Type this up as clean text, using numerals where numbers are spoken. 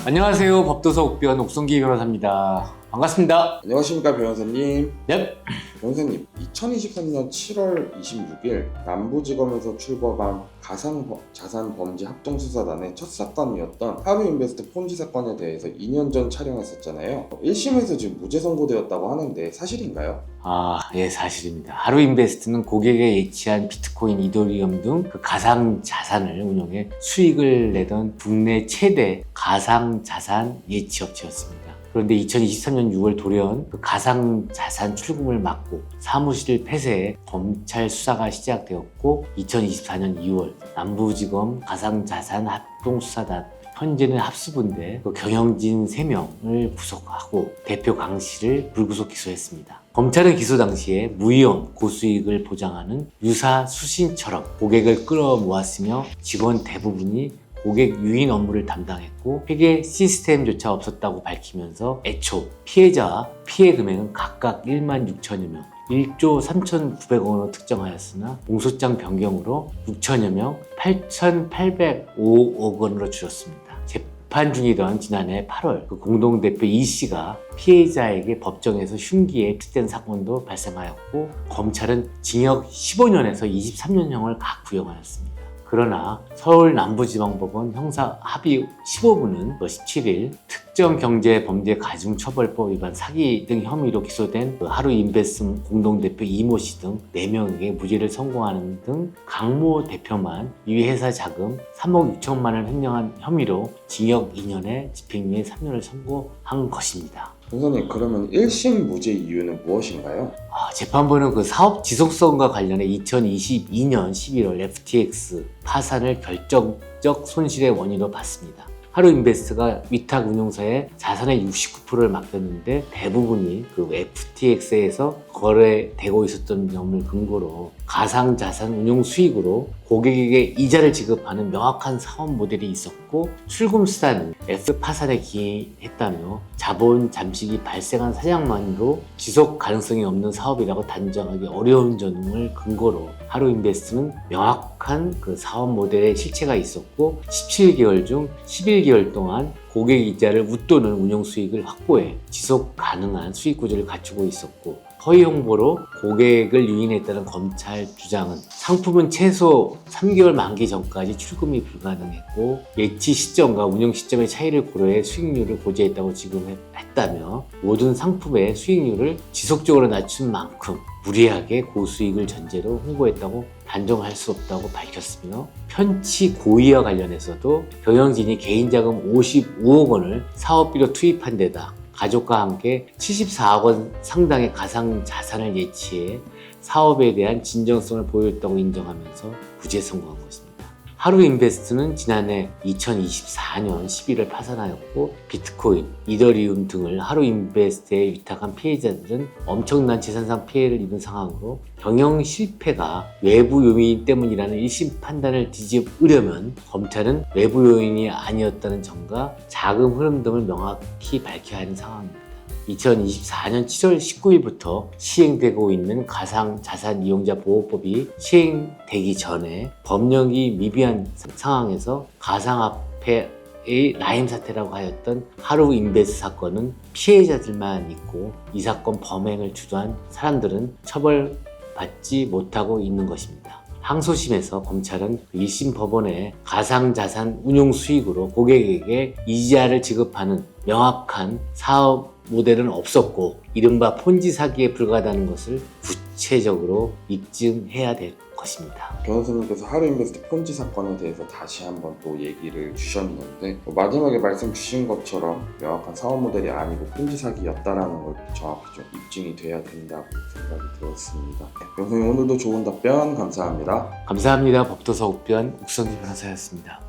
안녕하세요. 법도서 옥변 옥성기 변호사입니다. 반갑습니다. 안녕하십니까 변호사님. 네. 변호사님, 2023년 7월 26일 남부지검에서 출범한 가상자산범죄 합동수사단의 첫 사건이었던 하루인베스트 폰지 사건에 대해서 2년 전 촬영했었잖아요. 1심에서 지금 무죄 선고되었다고 하는데 사실인가요? 예, 사실입니다. 하루인베스트는 고객에 예치한 비트코인, 이더리움 등 그 가상자산을 운영해 수익을 내던 국내 최대 가상자산 예치업체였습니다. 그런데 2023년 6월 돌연 그 가상자산 출금을 막고 사무실 폐쇄에 검찰 수사가 시작되었고 2024년 2월 남부지검 가상자산 합동수사단 현재는 합수부인데 그 경영진 3명을 구속하고 대표 강 씨를 불구속 기소했습니다. 검찰은 기소 당시에 무이용 고수익을 보장하는 유사 수신처럼 고객을 끌어모았으며 직원 대부분이 고객 유인 업무를 담당했고 회계 시스템조차 없었다고 밝히면서 애초 피해자와 피해 금액은 각각 1만 6천여 명, 1조 3,900억 원으로 특정하였으나 공소장 변경으로 6천여 명, 8,805억 원으로 줄였습니다. 재판 중이던 지난해 8월 그 공동대표 이 씨가 피해자에게 법정에서 흉기에 투된 사건도 발생하였고 검찰은 징역 15년에서 23년형을 각 구형하였습니다. 그러나 서울 남부지방법원 형사합의 15부는 17일 특정경제범죄가중처벌법 위반 사기 등 혐의로 기소된 하루인베스트 공동대표 이모 씨 등 4명에게 무죄를 선고하는 등 강모 대표만 이 회사 자금 3억 6천만 원을 횡령한 혐의로 징역 2년에 집행유예 3년을 선고한 것입니다. 변호사님, 그러면 1심 무죄 이유는 무엇인가요? 재판부는 그 사업 지속성과 관련해 2022년 11월 FTX 파산을 결정적 손실의 원인으로 봤습니다. 하루인베스트가 위탁 운용사의 자산의 69%를 맡겼는데 대부분이 그 FTX에서 거래되고 있었던 점을 근거로 가상자산 운용 수익으로 고객에게 이자를 지급하는 명확한 사업 모델이 있었고 출금 수단은 F 파산에 기했다며 자본 잠식이 발생한 사장만으로 지속 가능성이 없는 사업이라고 단정하기 어려운 점을 근거로 하루인베스트는 명확한 그 사업 모델의 실체가 있었고 17개월 중 11개월 동안 고객 이자를 웃도는 운용 수익을 확보해 지속 가능한 수익 구조를 갖추고 있었고 허위 홍보로 고객을 유인했다는 검찰 주장은 상품은 최소 3개월 만기 전까지 출금이 불가능했고 예치 시점과 운영 시점의 차이를 고려해 수익률을 고지했다고 지급했다며 모든 상품의 수익률을 지속적으로 낮춘 만큼 무리하게 고수익을 전제로 홍보했다고 단정할 수 없다고 밝혔으며 편취 고의와 관련해서도 경영진이 개인자금 55억 원을 사업비로 투입한 데다 가족과 함께 74억 원 상당의 가상자산을 예치해 사업에 대한 진정성을 보였다고 인정하면서 무죄 선고한 것입니다. 하루인베스트는 지난해 2024년 11월 파산하였고 비트코인, 이더리움 등을 하루인베스트에 위탁한 피해자들은 엄청난 재산상 피해를 입은 상황으로 경영 실패가 외부 요인 때문이라는 1심 판단을 뒤집으려면 검찰은 외부 요인이 아니었다는 점과 자금 흐름 등을 명확히 밝혀야 하는 상황입니다. 2024년 7월 19일부터 시행되고 있는 가상자산이용자보호법이 시행되기 전에 법령이 미비한 상황에서 가상화폐의 라임 사태라고 하였던 하루인베스트 사건은 피해자들만 있고 이 사건 범행을 주도한 사람들은 처벌받지 못하고 있는 것입니다. 항소심에서 검찰은 1심 법원의 가상자산 운용 수익으로 고객에게 이자를 지급하는 명확한 사업 모델은 없었고 이른바 폰지 사기에 불과하다는 것을 구체적으로 입증해야 될 것입니다. 변호사님께서 하루인베스트 폰지 사건에 대해서 다시 한번 또 얘기를 주셨는데 마지막에 말씀 주신 것처럼 명확한 사업 모델이 아니고 폰지 사기였다라는 걸 정확히 좀 입증이 돼야 된다고 생각이 들었습니다. 변호사님, 오늘도 좋은 답변 감사합니다. 감사합니다. 법도서 옥변 옥성기 변호사였습니다.